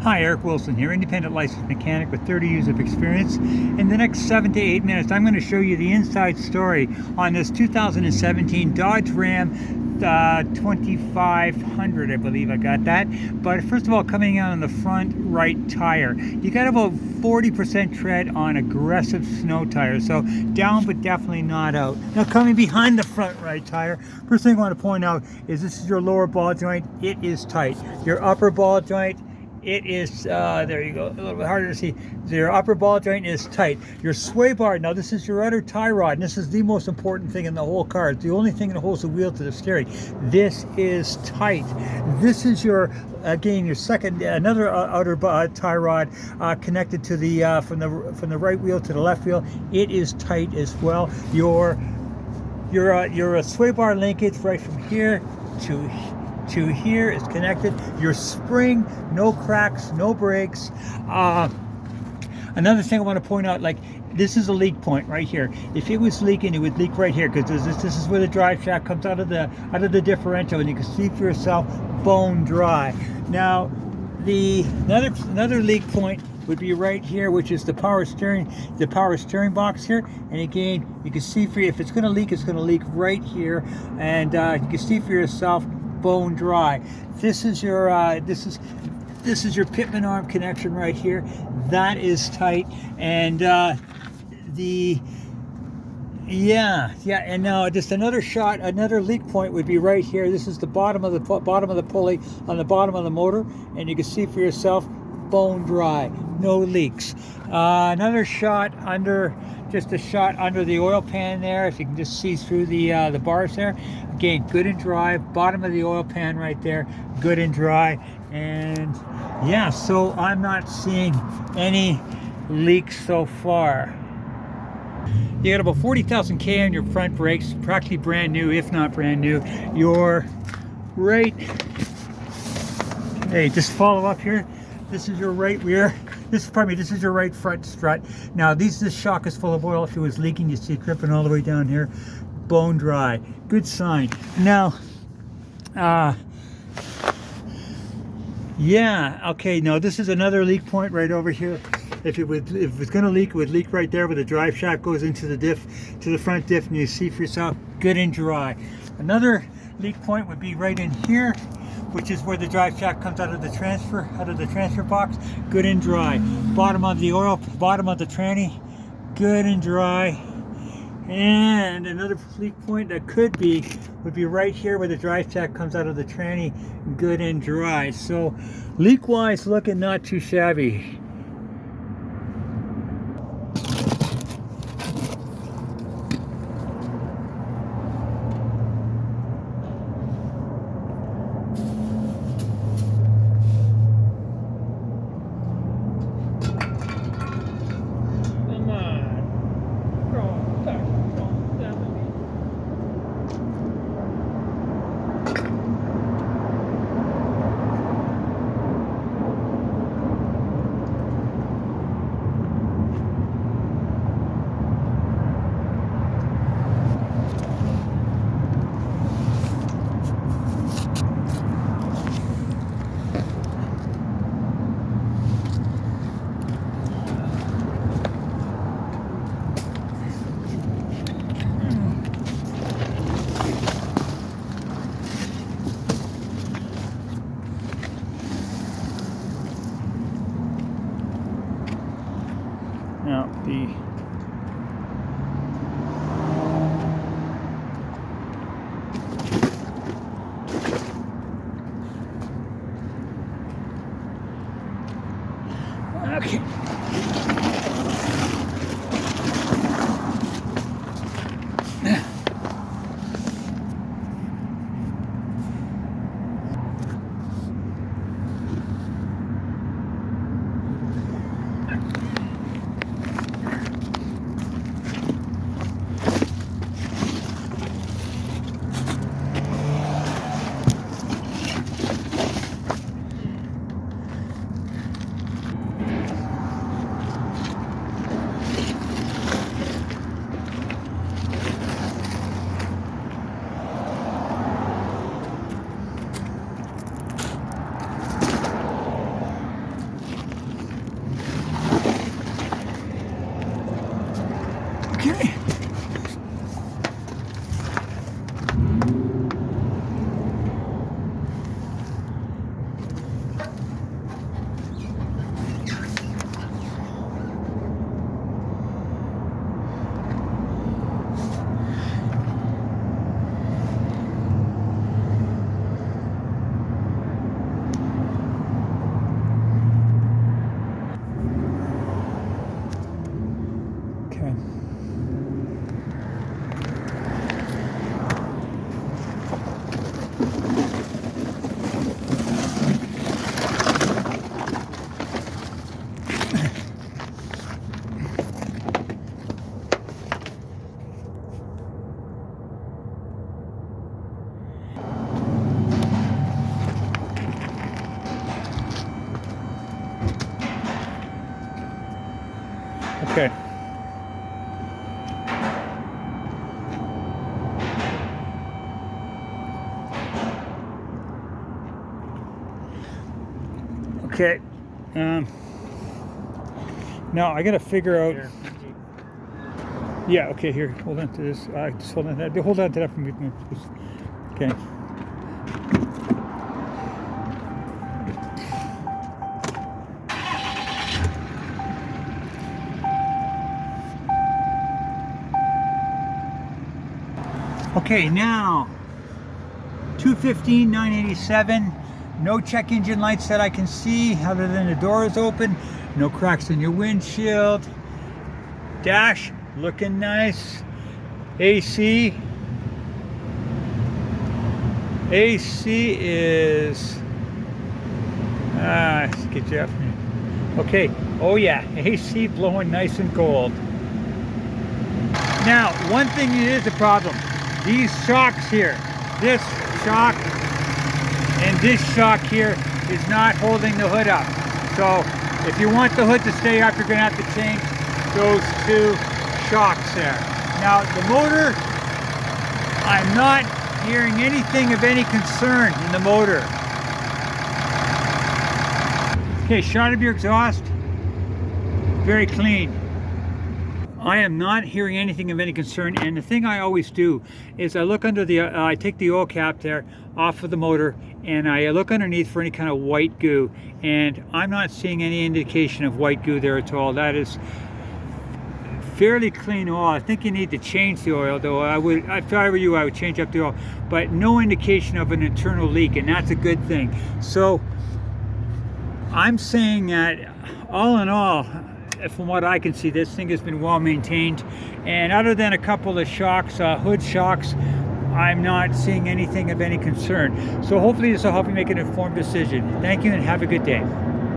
Hi, Eric Wilson here, independent licensed mechanic with 30 years of experience. In the next 7 to 8 minutes, I'm going to show you the inside story on this 2017 Dodge Ram 2500, I believe I got that. But first of all, coming out on the front right tire, you got about 40% tread on aggressive snow tires, so down but definitely not out. Now coming behind the front right tire, first thing I want to point out is this is your lower ball joint. It is tight. Your upper ball joint, it is, there you go, a little bit harder to see. Your upper ball joint is tight. Your sway bar, now this is your outer tie rod, and this is the most important thing in the whole car. It's the only thing that holds the wheel to the steering. This is tight. This is your, again, your second, another outer tie rod connected to the, from the right wheel to the left wheel. It is tight as well. Your sway bar linkage right from here to here is connected. Your spring, no cracks, no breaks. Another thing I want to point out, like this is a leak point right here. If it was leaking, it would leak right here, because this is where the drive shaft comes out of the differential, and you can see for yourself, bone dry. Now another leak point would be right here, which is the power steering box here. And again, you can see for you, if it's going to leak, it's going to leak right here, and you can see for yourself, bone dry. This is your Pitman arm connection right here. That is tight, and and now just another leak point would be right here. This is the bottom of the pulley on the bottom of the motor, and you can see for yourself, bone dry, no leaks. Another shot under, just a shot under the oil pan there, if you can just see through the bars there. Again, good and dry. Bottom of the oil pan right there, good and dry. And yeah, so I'm not seeing any leaks so far. You got about 40,000 K on your front brakes, practically brand new, if not brand new. Your right, hey, just follow up here. This is your right rear. This is your right front strut. Now this shock is full of oil. If it was leaking, you see it dripping all the way down here. Bone dry, good sign. Now, yeah, okay. Now this is another leak point right over here. If it's going to leak, it would leak right there where the drive shaft goes into the diff, to the front diff, and you see for yourself, good and dry. Another leak point would be right in here, which is where the drive shaft comes out of the transfer box, good and dry. Bottom of the tranny, good and dry. And another leak point that would be right here where the drive shaft comes out of the tranny, good and dry. So leak wise, looking not too shabby. Now okay. Okay. Okay. Okay. Okay. Now I gotta figure out. Yeah. Okay. Here. Hold on to this. Just hold on to that. Hold on to that for me. Okay. Okay. Now. 215, 987. No check engine lights that I can see other than the door is open. No cracks in your windshield. Dash looking nice. AC is let's get you up here. Okay. Oh yeah, AC blowing nice and cold. Now, one thing is a problem. These shocks here, this shock and this shock here is not holding the hood up. So if you want the hood to stay up, you're going to have to change those two shocks there. Now the motor, I'm not hearing anything of any concern in the motor. Okay, shot of your exhaust, very clean. I am not hearing anything of any concern, and the thing I always do is I look under the, I take the oil cap there off of the motor and I look underneath for any kind of white goo, and I'm not seeing any indication of white goo there at all. That is fairly clean oil. I think you need to change the oil though. If I were you, I would change up the oil, but no indication of an internal leak, and that's a good thing. So I'm saying that all in all, from what I can see, this thing has been well maintained, and other than a couple of shocks, hood shocks, I'm not seeing anything of any concern. So hopefully this will help you make an informed decision. Thank you and have a good day.